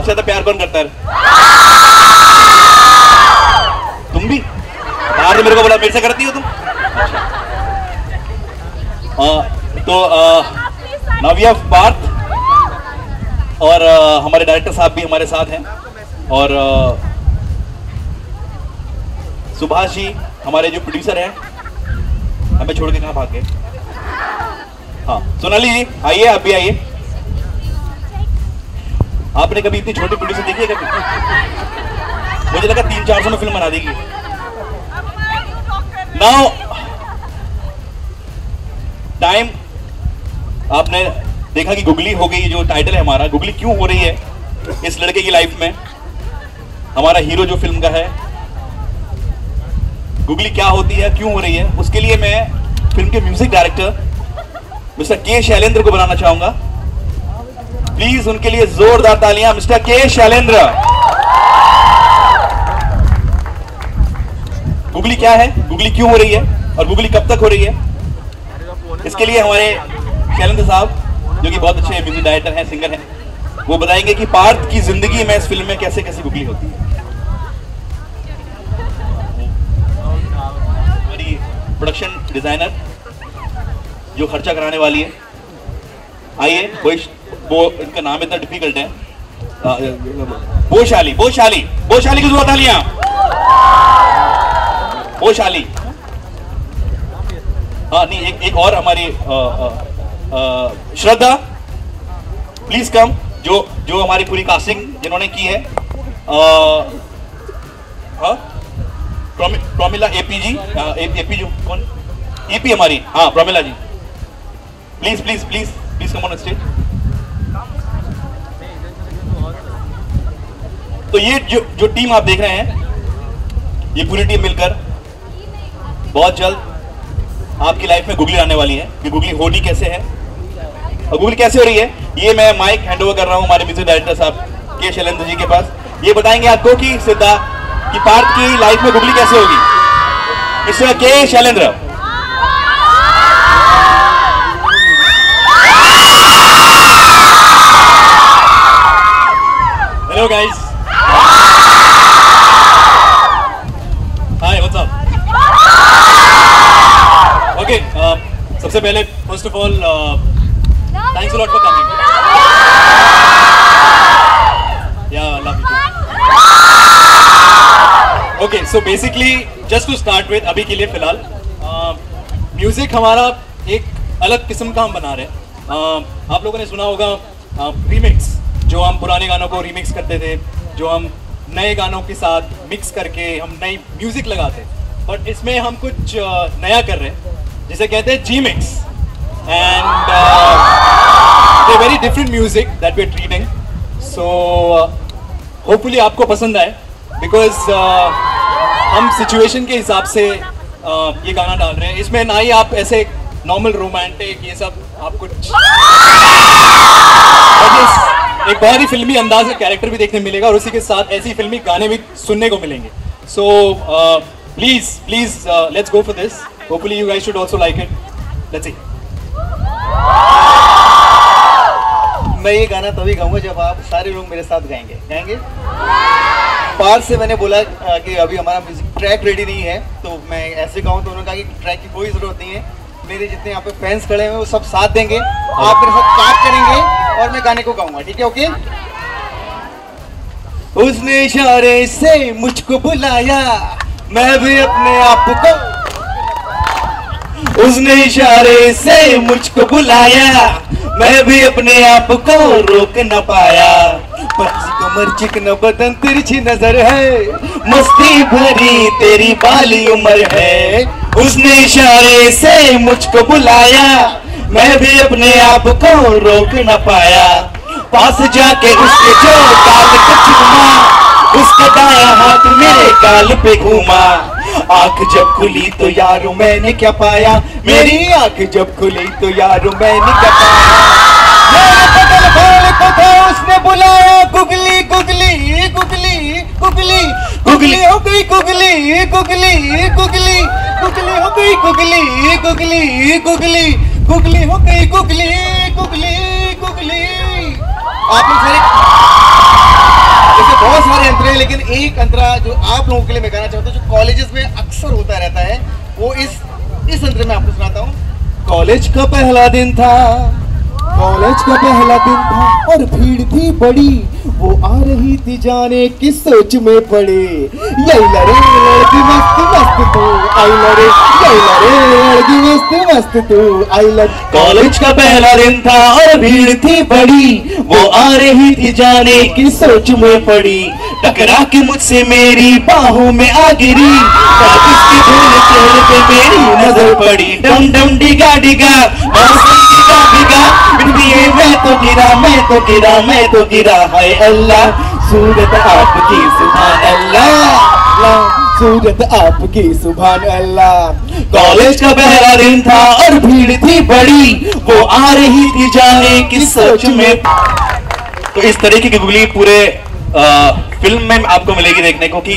सबसे ज्यादा प्यार कौन करता है? तुम भी बाहर से मेरे को बोला मेरे से करती हो तुम? तो नाउ वी हैव पार्थ और हमारे डायरेक्टर साहब भी हमारे साथ हैं और सुभाष जी हमारे जो प्रोड्यूसर हैं, हमें छोड़ के कहाँ भाग गए? हाँ सोनाली जी आइए, आप भी आइए। आपने कभी इतनी छोटी प्रोड्यूसर देखी है कभी? मुझे लगा 300-400 में फिल्म बना देगी। नाउ टाइम आपने देखा कि गुगली हो गई, जो टाइटल है हमारा, गुगली क्यों हो रही है इस लड़के की लाइफ में? हमारा हीरो जो फिल्म का है, गुगली क्या होती है, क्यों हो रही है, उसके लिए मैं फिल्म के music director mister K Shailendra को बनाना चाहूंगा। प्लीज उनके लिए जोरदार तालियां, मिस्टर के शैलेंद्र। गुगली क्या है, गुगली क्यों हो रही है और गुगली कब तक हो रही है, इसके लिए हमारे शैलेंद्र साहब जो कि बहुत अच्छे म्यूजिक डायरेक्टर हैं, सिंगर हैं, वो बताएंगे कि पार्थ की जिंदगी में इस फिल्म में कैसे कैसे गुगली होती है। हमारी प्रोडक्शन डिजाइनर जो खर्चा कराने वाली है, आइए। वो इनका नाम इतना डिफिकल्ट है, बोशाली बोशाली बोशाली की जरूरत है। बोशाली, हाँ नहीं, एक और हमारी श्रद्धा, प्लीज कम, जो हमारी पूरी कास्टिंग जिन्होंने की है, प्रोमिला एपी जी, एपी जो कौन, ईपी हमारी, हाँ Promila ji, please please please please come on stage. तो ये जो टीम आप देख रहे हैं, ये पूरी टीम मिलकर बहुत जल्द आपकी लाइफ में गुगली आने वाली है। कि गुगली होनी कैसे है और गुगली कैसे हो रही है, ये मैं माइक हैंड ओवर कर रहा हूं हमारे म्यूजिक डायरेक्टर साहब के शैलेंद्र जी के पास। ये बताएंगे आपको कि सिद्धा कि पार्थ की लाइफ में गुगली कैसे होगी। Mister K Shailendra. Hello guys, hi, what's up? Okay, सबसे पहले first of all thanks a lot for coming. Yeah love you. Okay, so basically just to start with, अभी के लिए फिलहाल म्यूजिक हमारा एक अलग किस्म का हम बना रहे हैं। आप लोगों ने सुना होगा रीमिक्स, जो हम पुराने गानों को रीमिक्स करते थे, जो हम नए गानों के साथ मिक्स करके हम नई म्यूजिक लगाते, बट इसमें हम कुछ नया कर रहे हैं जिसे कहते हैं G mix, and very different music that we are treating. So hopefully आपको पसंद आए, बिकॉज हम सिचुएशन के हिसाब से ये गाना डाल रहे हैं। इसमें ना ही आप ऐसे नॉर्मल रोमांटिक ये सब आप कुछ, एक बहुत ही फिल्मी अंदाज का कैरेक्टर भी देखने मिलेगा और उसी के साथ ऐसी फिल्मी गाने भी सुनने को मिलेंगे। So please please let's go for this. Hopefully you guys should also like it. Let's see. मैं ये गाना तभी गाऊंगा जब आप सारे लोग मेरे साथ गाएंगे। पार्थ से मैंने बोला कि अभी हमारा म्यूजिक ट्रैक रेडी नहीं है, तो मैं ऐसे गाऊं, तो उन्होंने कहा कि ट्रैक की कोई ज़रूरत नहीं है, मेरे जितने यहाँ पे फैंस खड़े हैं वो सब साथ देंगे, आप मेरे साथ क्लैप करेंगे और मैं गाने को गाऊंगा, ठीक है? ओके। उसने इशारे से मुझको बुलाया, मैं भी अपने आप को, उसने इशारे से मुझको बुलाया, मैं भी अपने आप को रोक न पाया। पतली कमर चिकना बदन तिरछी नजर है, मस्ती भरी तेरी बाली उम्र है। उसने इशारे से मुझको बुलाया, मैं भी अपने आप को रोक न पाया। पास जाके उसके जो गाल को चूमा, उसका दायां हाथ मेरे गाल पे घूमा। आंख जब खुली तो यारो मैंने क्या पाया, मेरी आंख जब खुली तो यारो मैंने क्या पाया। मेरे बगल वाले को था उसने बुलाया, googly googly googly googly googly हो गई, गुगली गुगली गुगली गुगली हो गई, गुगली गुगली गुगली गुगली हो गई, गुगली गुगली गुगली। आप लोग सारे सारे अंतरे हैं, लेकिन एक अंतरा जो आप लोगों के लिए मैं गाना चाहता हूँ, जो कॉलेजेस में अक्सर होता रहता है, वो इस अंतरे में आपको सुनाता हूँ। कॉलेज का पहला दिन था, कॉलेज का पहला दिन था और भीड़ थी बड़ी, वो आ रही थी जाने की सोच में पड़े। यही लड़े लड़की मस्त मस्त तू आई लड़े, यही लड़े लड़की मस्त मस्त तू आई लड़े। कॉलेज का पहला दिन था और भीड़ थी बड़ी, वो आ रही थी जाने की सोच में पड़ी। टकरा के मुझसे मेरी बाहों में आ गिरी, उसकी भूल चेहरे पे मेरी नजर पड़ी। डम डम डिगा डिगा मौसम डिगा डिगा, मैं तो गिरा मैं तो गिरा मैं तो गिरा। हाय अल्लाह सूरत आपकी सुभान अल्लाह, सूरत आपकी सुभान अल्लाह। कॉलेज का पहला दिन था और भीड़ थी बड़ी, वो आ रही थी जाने की सोच में। तो इस तरीके की गुगली पूरे फिल्म में आपको मिलेगी देखने को, कि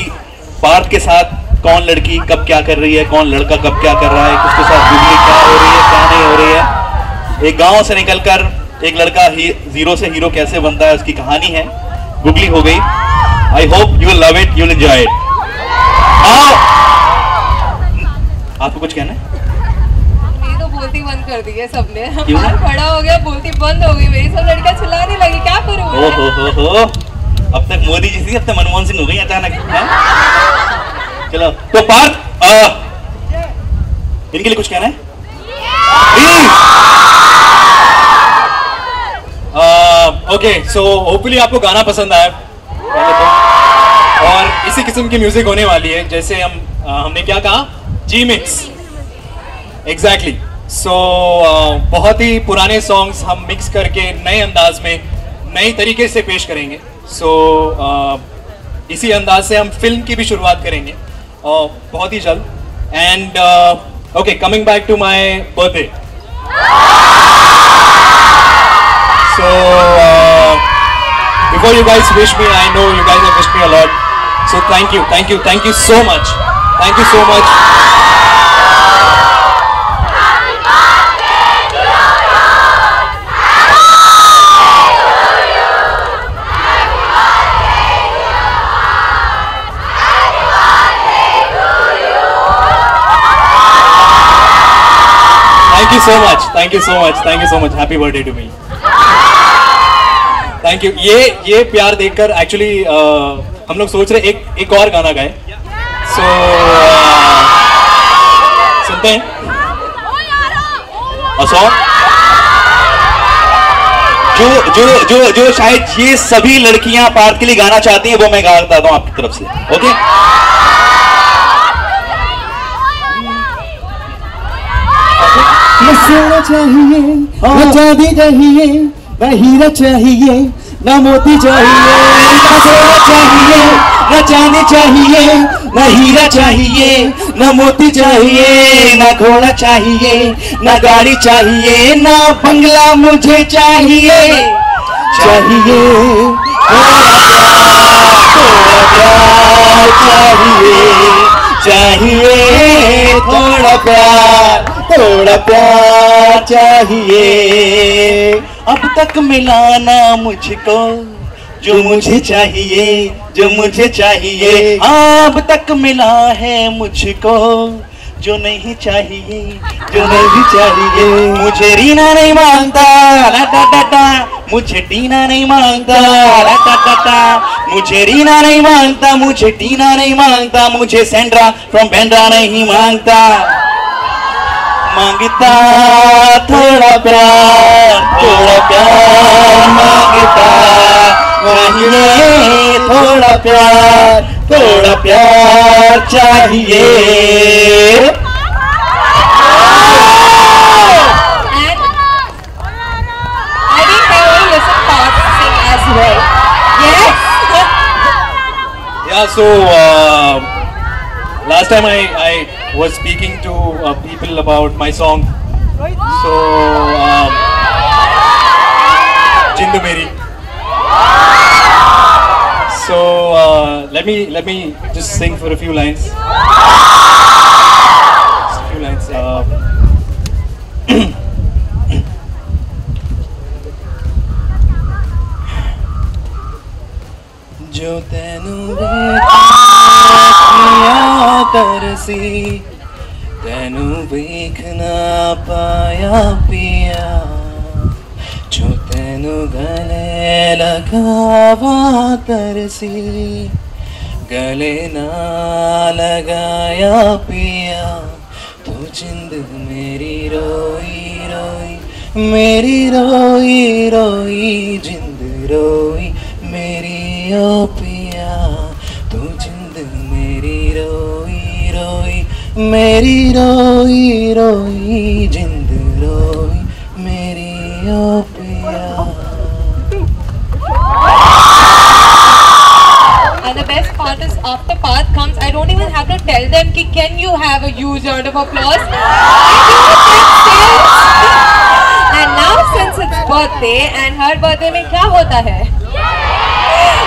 पार्थ के साथ कौन लड़की कब क्या कर रही है, कौन लड़का कब क्या कर रहा है, उसके साथ गुगली क्या हो रही है क्या नहीं हो रही है। एक गांव से निकलकर एक लड़का जीरो से हीरो कैसे बनता है, उसकी कहानी है, गुगली हो गई। I hope you will love it, you will enjoy it. आपको कुछ कहना है? मेरी तो बोलती बंद कर दी है सबने, बाहर खड़ा हो गया, बोलती बंद हो गई मेरी, सब लड़कियां चिल्लाने लगी, क्या करूं मैं? हो अब तक मोदी जी थी, अब तक मनमोहन सिंह हो गई अचानक। चलो तो पार्थ, इनके लिए कुछ कहना है? ओके, सो होपफुली आपको गाना पसंद आया पहले तो, और इसी किस्म की म्यूजिक होने वाली है, जैसे हमने क्या कहा, जी मिक्स, एग्जैक्टली। सो बहुत ही पुराने सॉन्ग्स हम मिक्स करके नए अंदाज में नए तरीके से पेश करेंगे। सो इसी अंदाज से हम फिल्म की भी शुरुआत करेंगे बहुत ही जल्द। And okay, coming back to my birthday. So before you guys wish me, I know you guys have wished me a lot. So thank you so much. Thank you so much. Thank you so much. Happy birthday to me. Thank you. ये प्यार देखकर actually हम लोग सोच रहे एक और गाना गाए। सो सुनते हैं जो शायद ये सभी लड़कियां पार्थ के लिए गाना चाहती हैं, वो मैं गा देता हूं आपकी तरफ से। ओके, सोना चाहिए, न चांदी चाहिए, न हीरा चाहिए, न मोती चाहिए, न सोना चाहिए, न चांदी चाहिए, न हीरा चाहिए, न मोती चाहिए, न घोड़ा चाहिए, न गाड़ी चाहिए, न बंगला मुझे चाहिए। चाहिए चाहिए थोड़ा प्यार, थोड़ा प्यार चाहिए। अब तक मिला ना मुझको जो मुझे चाहिए, जो मुझे चाहिए। अब तक मिला है मुझको जो नहीं चाहिए, जो नहीं चाहिए। मुझे रीना नहीं मांगता, मुझे टीना नहीं मांगता, मुझे रीना नहीं मांगता, मुझे टीना नहीं मांगता, मुझे सेंड्रा फ्रॉम बेंड्रा नहीं मांगता। मांगता थोड़ा प्यार, थोड़ा प्यार मांगता चाहिए, थोड़ा प्यार, थोड़ा प्यार चाहिए। Yeah, so last time I was speaking to people about my song. So Jindu Meri. So let me just sing for a few lines. Just a few lines. जो तेनू देखिया तरसी तेनू वेख ना पाया पिया जो तेनू गले लगावा तरसी गले ना लगाया पिया तू जिंद मेरी रोई रोई मेरी रोई रोई जिंद रोई मेरी ओ पिया तू जिंद मेरी रोई रोई मेरी रोई रोई जिंद रोई मेरी ओ पिया. And the best part is after Parth comes, I don't even have to tell them ki can you have a huge round of applause. And now since it's birthday and her birthday mein kya hota hai?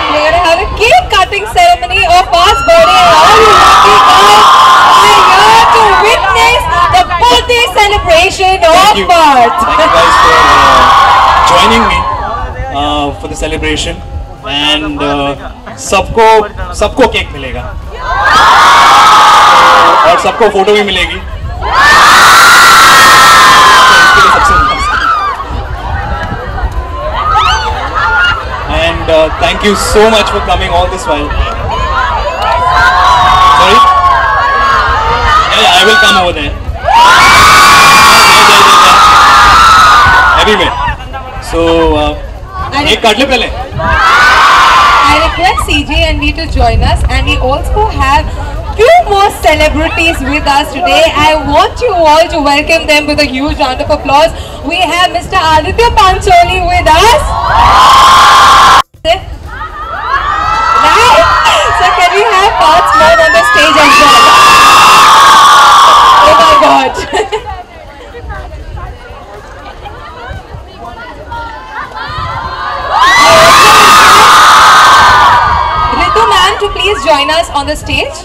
We're gonna have a cake cutting ceremony of Parth's birthday and all you lucky guys are here to witness the birthday celebration of Parth. Thank you guys for joining me for the celebration. And सबको cake मिलेगा और सबको photo भी मिलेगी. And thank you so much for coming all this while. Sorry? Yeah, I will come over there. Everywhere. So एक काट ले पहले. I request CJ and me to join us, and we also have few more celebrities with us today. I want you all to welcome them with a huge round of applause. We have Mr. Aditya Pancholi with us. Right? So can we have Parth's mom on the stage as well? Oh my God. Ritu ma'am to please join us on the stage.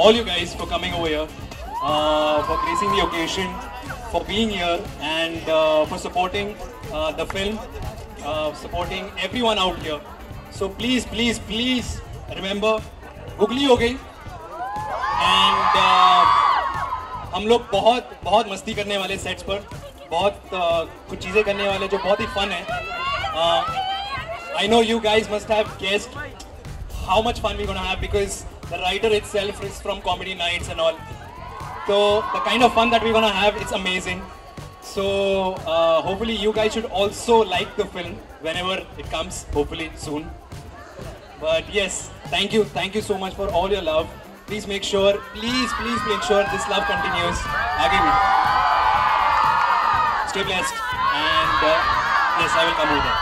all you guys for coming over here, for gracing the occasion, for being here, and for supporting the film, supporting everyone out here. So please, please, please remember, Googly हो गई, and हम लोग बहुत मस्ती करने वाले sets पर, बहुत कुछ चीज़ें करने वाले जो बहुत ही फन है. I know you guys must have guessed how much fun we're gonna have because the writer itself is from Comedy Nights and all. So the kind of fun that we're gonna have, it's amazing. So hopefully you guys should also like the film whenever it comes, hopefully soon. But yes, thank you so much for all your love. Please make sure, please make sure this love continues. आगे भी. Stay blessed and yes, I will come over.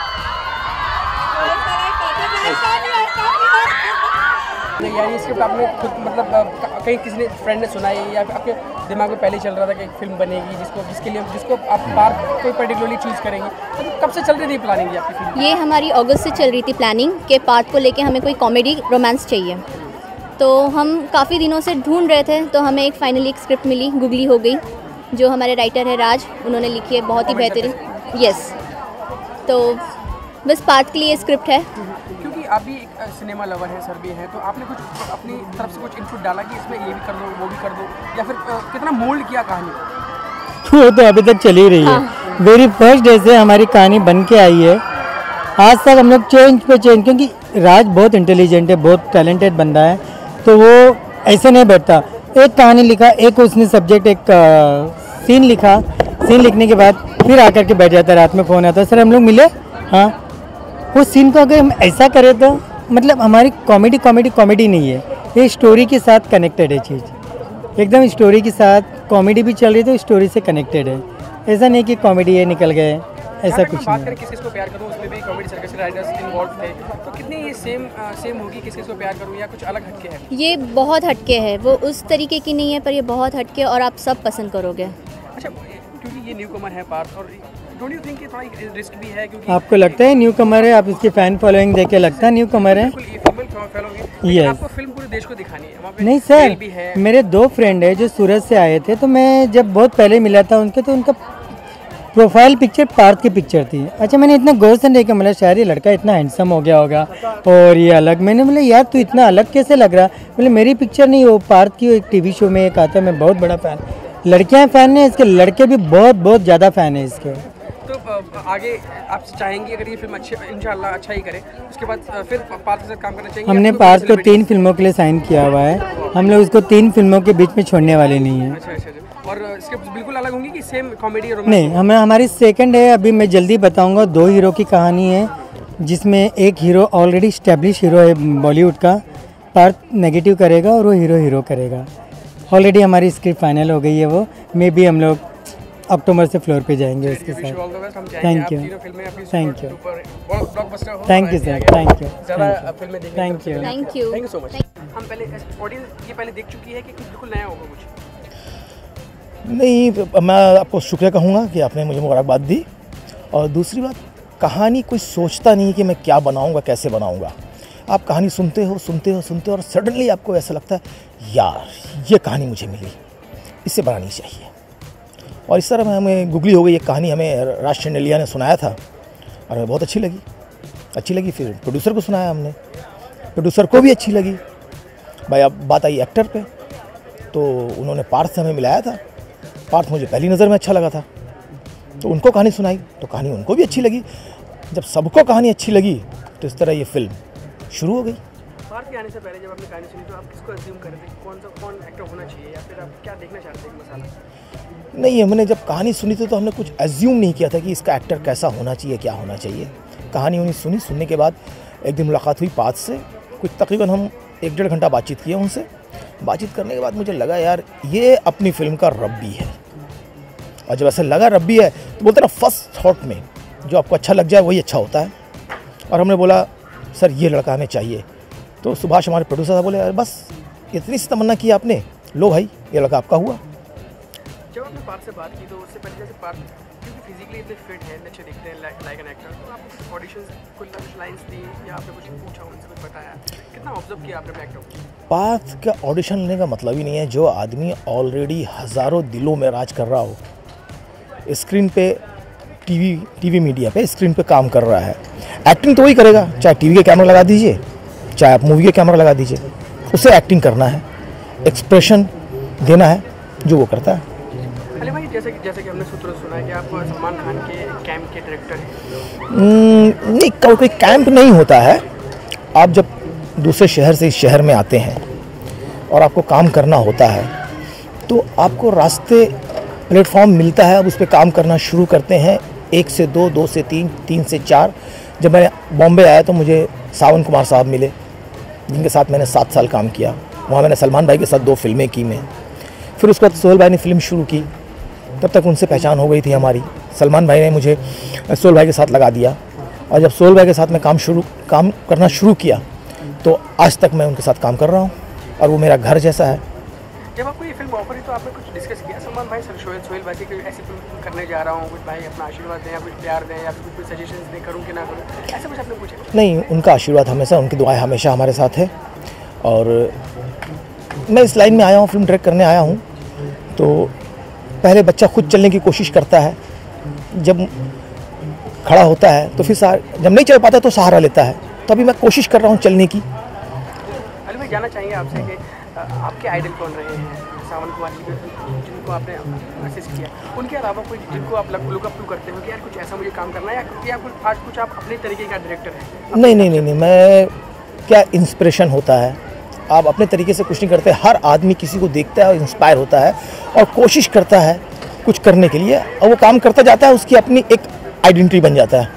यार ये script आपने खुद मतलब कहीं किसी ने फ्रेंड ने सुनाई या आपके दिमाग में पहले चल रहा था कि एक फिल्म बनेगी जिसको आप पार्ट कोई पर्टिकुलरली चूज़ करेंगे, तो कब से चल रही थी प्लानिंग ये आपकी फिल्म? ये हमारी अगस्त से चल रही थी प्लानिंग के पार्ट को लेके हमें कोई कॉमेडी रोमांस चाहिए, तो हम काफ़ी दिनों से ढूंढ रहे थे, तो हमें एक फाइनली एक स्क्रिप्ट मिली, गुगली हो गई, जो हमारे राइटर है राज, उन्होंने लिखी है, बहुत ही बेहतरीन। यस, तो बस पार्ट के लिए स्क्रिप्ट है। क्योंकि आप भी एक सिनेमा लवर हैं, सर भी हैं, तो आपने कुछ अपनी तरफ से कुछ इनपुट डाला कि इसमें ये भी कर दो वो भी कर दो, या फिर कितना मोल्ड किया कहानी? वो तो अभी तक चल ही रही है। वेरी फर्स्ट डे से हमारी कहानी बन के आई है, आज तक हम लोग चेंज पे चेंज, क्योंकि राज बहुत इंटेलिजेंट है, बहुत टैलेंटेड बंदा है, तो वो ऐसे नहीं बैठता। एक कहानी लिखा, एक उसने सब्जेक्ट, एक सीन लिखा, सीन लिखने के बाद फिर आकर के बैठ जाता है, रात में फ़ोन आता है, सर हम लोग मिले, हाँ उस सीन को अगर हम ऐसा करें तो मतलब हमारी कॉमेडी नहीं है, ये स्टोरी के साथ कनेक्टेड है चीज़, एकदम स्टोरी के साथ कॉमेडी भी चल रही है तो स्टोरी से कनेक्टेड है, ऐसा नहीं कि कॉमेडी है निकल गए, ऐसा कुछ नहीं। किस को प्यार करूं उसमें भी कॉमेडी सर्कस के राइटर्स इन्वॉल्व थे, तो कितनी ये सेम होगी किस को प्यार करूं या कुछ अलग हटके है? ये बहुत हटके है, वो उस तरीके की नहीं है, पर ये बहुत हटके और आप सब पसंद करोगे। अच्छा, क्योंकि ये न्यू कमर है पार्थ, और डोंट यू थिंक कि थोड़ा रिस्क भी है? क्योंकि आपको लगता है न्यू कमर है, आप इसकी फैन फॉलोइंग देख के लगता है न्यू कमर है? Yes. आपको फिल्म पूरे देश को दिखानी है, वहाँ पे नहीं सर, मेरे 2 फ्रेंड है जो सूरत से आए थे, तो मैं जब बहुत पहले मिला था उनके, तो उनका प्रोफाइल पिक्चर पार्थ की पिक्चर थी। अच्छा, मैंने इतना गौर से देखा, मतलब शायद ये लड़का इतना हैंडसम हो गया होगा और ये अलग, मैंने बोला यार तू इतना अलग कैसे लग रहा, बोले मेरी पिक्चर नहीं, वो पार्थ की एक टीवी शो में एक आता है, मैं बहुत बड़ा फ़ैन, लड़कियाँ फ़ैन है इसके, लड़के भी बहुत ज़्यादा फ़ैन है इसके। तो आगे आप चाहेंगे अगर ये फिल्म अच्छी इंशाल्लाह अच्छा ही करे, उसके बाद फिर पार्थ के साथ काम करना चाहेंगे? हमने पार्थ को 3 फिल्मों के लिए साइन किया हुआ है, हम लोग इसको 3 फिल्मों के बीच में छोड़ने वाले नहीं हैं। अच्छा। और स्क्रिप्ट बिल्कुल अलग होंगी कि सेम कॉमेडी और नहीं, हमारी सेकंड है, अभी मैं जल्दी बताऊंगा, 2 हीरो की कहानी है, जिसमें एक हीरो ऑलरेडी स्टैब्लिश हीरो है बॉलीवुड का, पार्थ नेगेटिव करेगा और वो हीरो करेगा। ऑलरेडी हमारी स्क्रिप्ट फाइनल हो गई है, वो मे भी हम लोग अक्टूबर से फ्लोर पे जाएंगे इसके साथ। Thank you sir, thank you so much. हम पहले ऑडियंस ये पहले देख चुकी है कि कुछ बिल्कुल नया होगा कुछ? नहीं, मैं आपको शुक्रिया कहूँगा कि आपने मुझे मुबारकबाद दी, और दूसरी बात, कहानी कोई सोचता नहीं कि मैं क्या बनाऊँगा, कैसे बनाऊँगा। आप कहानी सुनते हो और सडनली आपको ऐसा लगता है यार ये कहानी मुझे मिली, इससे बनानी चाहिए। और इस तरह हमें गुगली हो गई, एक कहानी हमें राज चंडेलिया ने सुनाया था और हमें बहुत अच्छी लगी, फिर प्रोड्यूसर को सुनाया हमने, प्रोड्यूसर को भी अच्छी लगी। भाई अब बात आई एक्टर पे, तो उन्होंने पार्थ से हमें मिलाया था, पार्थ मुझे पहली नज़र में अच्छा लगा था, तो उनको कहानी सुनाई, तो कहानी उनको भी अच्छी लगी। जब सबको कहानी अच्छी लगी तो इस तरह ये फिल्म शुरू हो गई। पार्थ के आने से पहले जब आपने कहानी सुनी तो आप किसको अज्यूम कर रहे थे, कौन एक्टर होना चाहिए, या फिर आप क्या देखना चाहते थे मसाला? नहीं, हमने जब कहानी सुनी थी तो हमने कुछ एज्यूम नहीं किया था कि इसका एक्टर कैसा होना चाहिए, क्या होना चाहिए। कहानी उन्हें सुनने के बाद एक दिन मुलाकात हुई पार्थ से, कुछ तकरीबन हम 1-1.5 घंटा बातचीत किए उनसे। बातचीत करने के बाद मुझे लगा यार ये अपनी फिल्म का रब्बी है, और जब ऐसा लगा रब्बी है तो बोलते ना फर्स्ट थॉट में जो आपको अच्छा लग जाए वही अच्छा होता है। और हमने बोला सर ये लड़का हमें चाहिए, तो सुभाष हमारे प्रोड्यूसर साहब बोले बस इतनी सी तमन्ना की आपने, लो भाई ये लड़का आपका हुआ। जब आपने पार्थ से बात की तो उससे पहले जैसे पार्थ क्योंकि फिजिकली इतने फिट हैं, अच्छे दिखते हैं लाइक एन एक्टर, तो आपने ऑडिशंस कुछ लाइंस दी या आपने कुछ पूछा उनसे, कुछ बताया, कितना ऑब्जर्व किया आपने एक्टर को? पार्थ का ऑडिशन लेने का मतलब ही नहीं है, जो आदमी ऑलरेडी हज़ारों दिलों में राज कर रहा हो, स्क्रीन पे टीवी मीडिया पे स्क्रीन पे काम कर रहा है, एक्टिंग तो वही करेगा, चाहे टीवी के कैमरा लगा दीजिए चाहे आप मूवी के कैमरा लगा दीजिए, उसे एक्टिंग करना है, एक्सप्रेशन देना है, जो वो करता है। अली भाई जैसे कि हमने सूत्रों सुना है कि आप सलमान खान के कैंप के डायरेक्टर हैं। नहीं, कोई कैंप नहीं होता है। आप जब दूसरे शहर से इस शहर में आते हैं और आपको काम करना होता है तो आपको रास्ते प्लेटफॉर्म मिलता है, अब उस पर काम करना शुरू करते हैं। 1 से 2, 2 से 3, 3 से 4। जब मैं बॉम्बे आया तो मुझे सावन कुमार साहब मिले, जिनके साथ मैंने 7 साल काम किया। वहाँ मैंने सलमान भाई के साथ 2 फिल्में की मैं। फिर उसके बाद सोहेल भाई ने फिल्म शुरू की, तब तक उनसे पहचान हो गई थी हमारी। सलमान भाई ने मुझे सोहेल भाई के साथ लगा दिया, और जब सोहेल भाई के साथ मैं काम करना शुरू किया तो आज तक मैं उनके साथ काम कर रहा हूँ, और वो मेरा घर जैसा है। जब आपको ये फिल्म ऑफर हुई तो आपने कुछ डिस्कस किया सलमान भाई सोहेल भाई से कि ऐसी फिल्म करने जा रहा हूँ, कुछ भाई अपना आशीर्वाद दें या कुछ प्यार दें या फिर कुछ सजेशंस दें, करूँ कि ना करूँ, ऐसा कुछ आपने पूछा? नहीं, उनका आशीर्वाद हमेशा, उनकी दुआएं हमेशा हमारे साथ है। और मैं इस लाइन में आया हूँ, फिल्म डायरेक्ट करने आया हूँ, तो पहले बच्चा खुद चलने की कोशिश करता है, जब खड़ा होता है तो फिर जब नहीं चल पाता तो सहारा लेता है। तो अभी मैं कोशिश कर रहा हूँ चलने की। अली भाई, जानना चाहेंगे आपसे कि आपके आइडल कौन रहे हैं? सावन कुमार जी जिनको आपने असिस्ट किया, उनके अलावा कोई जिनको आप लुकअप करते हो कि यार कुछ ऐसा मुझे काम करना है, या आज कुछ आप अपने तरीके का डायरेक्टर हैं? नहीं, मैं क्या इंस्पिरेशन होता है, आप अपने तरीके से कुछ नहीं करते। हर आदमी किसी को देखता है और इंस्पायर होता है और कोशिश करता है कुछ करने के लिए, और वो काम करता जाता है, उसकी अपनी एक आइडेंटिटी बन जाता है।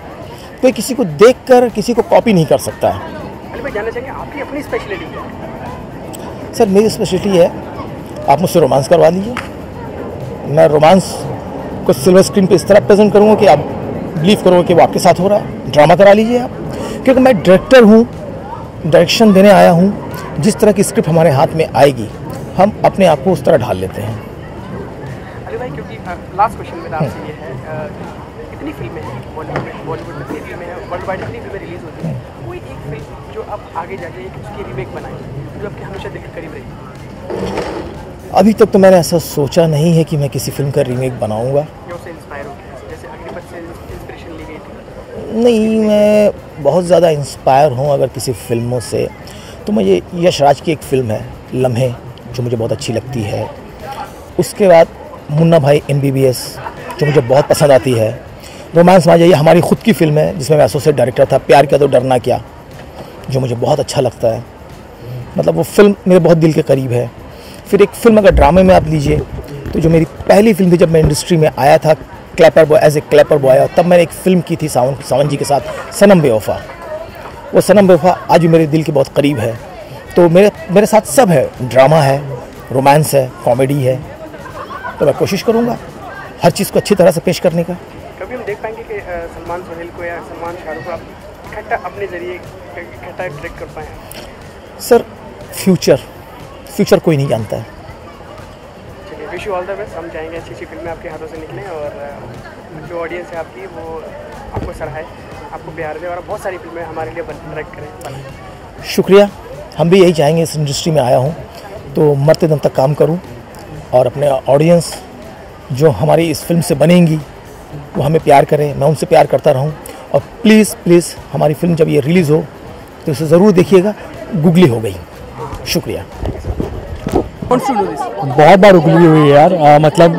कोई किसी को देखकर किसी को कॉपी नहीं कर सकता है। अली भाई, जानना चाहेंगे आपकी अपनी स्पेशलिटी क्या है? सर, मेरी स्पेशलिटी है, आप मुझसे रोमांस करवा लीजिए, मैं रोमांस को सिल्वर स्क्रीन पे इस तरह प्रेजेंट करूँगा कि आप बिलीव करोगे कि वो आपके साथ हो रहा है। ड्रामा करा लीजिए आप, क्योंकि मैं डायरेक्टर हूँ, डायरेक्शन देने आया हूँ। जिस तरह की स्क्रिप्ट हमारे हाथ में आएगी, हम अपने आप को उस तरह ढाल लेते हैं। अली भाई, क्योंकि लास्ट क्वेश्चन मेरा आपसे ये है, कितनी फिल्में हैं बॉलीवुड में, कितनी फिल्में हैं वर्ल्ड वाइड, कितनी फिल्में रिलीज होती हैं, कोई एक फिल्म जो आप आगे जाके उसकी रीमेक बनाएं जो आपके हमेशा दिल के करीब रहेगी? अभी तक तो मैंने ऐसा सोचा नहीं है कि मैं किसी फिल्म का रीमेक बनाऊंगा। उससे इंस्पायर हो गया, जैसे अग्निपथ से इंस्पिरेशन ली गई थी? नहीं, मैं बहुत ज़्यादा इंस्पायर हूँ अगर किसी फिल्मों से, तो मुझे यश राज की एक फ़िल्म है लम्हे, जो मुझे बहुत अच्छी लगती है। उसके बाद मुन्ना भाई MBBS, जो मुझे बहुत पसंद आती है। रोमांस माजा, ये हमारी खुद की फिल्म है जिसमें मैं एसोसिएट डायरेक्टर था। प्यार किया तो डरना क्या, जो मुझे बहुत अच्छा लगता है, मतलब वो फिल्म मेरे बहुत दिल के करीब है। फिर एक फिल्म अगर ड्रामे में आप लीजिए, तो जो मेरी पहली फिल्म थी जब मैं इंडस्ट्री में आया था, clapper boy, as a clapper boy, तब मैंने एक फिल्म की थी सावन जी के साथ, सनम बेवफा। वो सनम बेवफा आज भी मेरे दिल के बहुत करीब है। तो मेरे साथ सब है, ड्रामा है, रोमांस है, कॉमेडी है। तो मैं कोशिश करूँगा हर चीज़ को अच्छी तरह से पेश करने का। कभी हम देख पाएंगे कि सलमान सोहेल को या सलमान शाहरुख को आप इकट्ठा अपने जरिए इकट्ठा डायरेक्ट कर पाएँ? सर, फ्यूचर कोई नहीं जानता है। चलिए, wish you all the best. हम चाहेंगे अच्छी अच्छी फिल्में आपके हाथों से निकलें, और जो ऑडियंस है आपकी वो आपको सराहे, आपको प्यार दे, और बहुत सारी फिल्में हमारे लिए डायरेक्ट करें। शुक्रिया। हम भी यही चाहेंगे, इस इंडस्ट्री में आया हूँ तो मरते दम तक काम करूँ, और अपने ऑडियंस जो हमारी इस फिल्म से बनेंगी वो हमें प्यार करें, मैं उनसे प्यार करता रहूं। और प्लीज़ हमारी फिल्म जब ये रिलीज़ हो तो इसे ज़रूर देखिएगा। गुगली हो गई। शुक्रिया। बहुत बार उगली हुई है यार, मतलब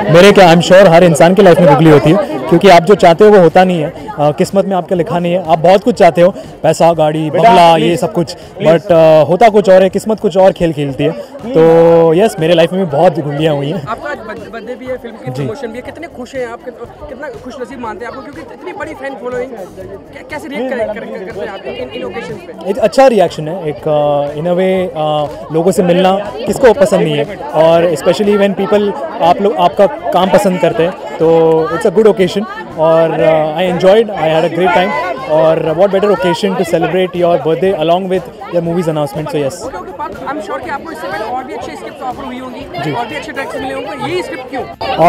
मेरे क्या, आई एम श्योर हर इंसान की लाइफ में उगली होती है, क्योंकि आप जो चाहते हो वो होता नहीं है। किस्मत में आपके लिखा नहीं है। आप बहुत कुछ चाहते हो, पैसा, गाड़ी, बंगला, ये सब कुछ, बट होता कुछ और है, किस्मत कुछ और खेल खेलती है। तो यस, मेरे लाइफ में भी बहुत गुल्लियाँ हुई हैं। आपका बर्थडे भी है, फिल्म की प्रमोशन भी है, कितने खुश हैं आप, कितना खुश नसीब मानते हैं आपको, क्योंकि इतनी बड़ी फैन फॉलोइंग, कैसे रिएक्ट करते हैं आप इन ओकेशंस पे? एक अच्छा रिएक्शन है, एक इन अ वे लोगों से मिलना किसको पसंद नहीं है, और स्पेशली व्हेन पीपल आपका काम पसंद करते हैं, तो इट्स अ गुड ओकेशन। और I enjoyed, I had a great time, और what better occasion to celebrate your birthday along with your movies announcement. So yes, I am sure कि आपको इससे पहले और भी अच्छी स्क्रिप्ट ऑफर हुई होंगी, और भी अच्छे डायरेक्टर्स मिले होंगे। ये स्क्रिप्ट क्यों?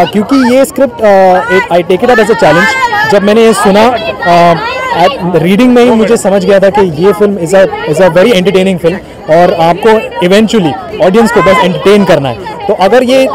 क्योंकि ये script I take it up as a challenge. जब मैंने ये सुना, रीडिंग में ही मुझे समझ गया था कि ये film is a very entertaining film, और आपको इवेंचुअली ऑडियंस को बस एंटरटेन करना है। तो अगर ये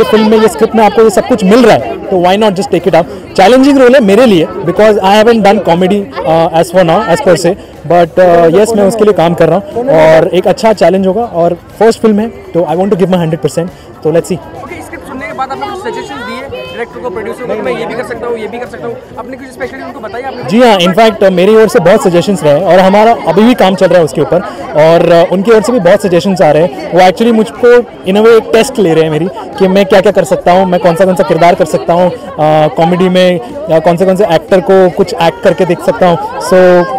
फिल्म में, ये स्क्रिप्ट में आपको ये सब कुछ मिल रहा है, तो why not just take it up. Challenging role है मेरे लिए, because I haven't done comedy as for now, as per se, but yes, मैं उसके लिए काम कर रहा हूँ, और एक अच्छा चैलेंज होगा, और फर्स्ट फिल्म है, तो I want to give my 100%। तो लेट्स सी। ओके, स्क्रिप्ट सुनने के बाद आपने कुछ सजेशन दिए डायरेक्टर को, प्रोड्यूसर को, मैं ये भी कर सकता हूँ, ये भी कर सकता हूँ, अपने कुछ स्पेशली उनको बताइए आपने। जी हाँ, इनफैक्ट मेरी ओर से बहुत सजेशंस रहे और हमारा अभी भी काम चल रहा है उसके ऊपर, और उनकी ओर से भी बहुत सजेशंस आ रहे हैं। वो एक्चुअली मुझको इन अ वे एक टेस्ट ले रहे हैं मेरी, कि मैं क्या क्या कर सकता हूँ, मैं कौन सा किरदार कर सकता हूँ कॉमेडी में, या कौन से एक्टर को कुछ एक्ट करके देख सकता हूँ। सो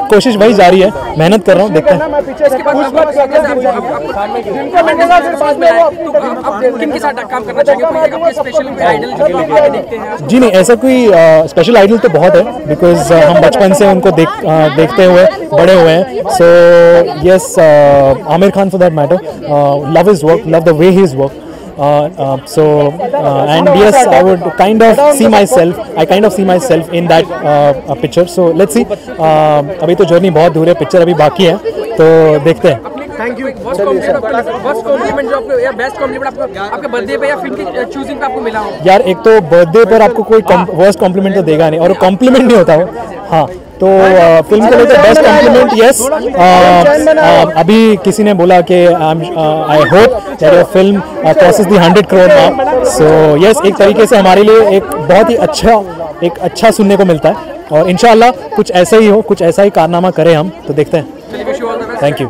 कोशिश वही जारी है, मेहनत कर रहा हूँ, देखते हैं। जी नहीं, ऐसा कोई स्पेशल आइडल तो बहुत है, बिकॉज हम बचपन से उनको देखते हुए बड़े हुए हैं। So yes, Aamir Khan for that matter, love his work, love the way he is work. So and yes, I would kind of see myself in that picture. So let's see. अभी तो जर्नी बहुत दूर है, पिक्चर अभी बाकी है, तो देखते हैं. Thank you. फर्स्ट कॉम्प्लीमेंट जो आपको, या बेस्ट कॉम्प्लीमेंट आपके बर्थडे पे या फिल्म की चूजिंग पे आपको मिला हो? यार, एक तो बर्थडे पर आपको कोई वर्स्ट कॉम्प्लीमेंट तो देगा नहीं, और कॉम्प्लीमेंट नहीं होता वो. हाँ, तो फिल्म को लेकर बेस्ट कॉम्प्लीमेंट, यस. अभी किसी ने बोला कि I hope that your film crosses the 100 crore mark. So yes, एक तरीके से हमारे लिए एक बहुत ही अच्छा सुनने को मिलता है, और इंशाल्लाह कुछ ऐसा ही हो, कुछ ऐसा ही कारनामा करें हम, तो देखते हैं. Thank you.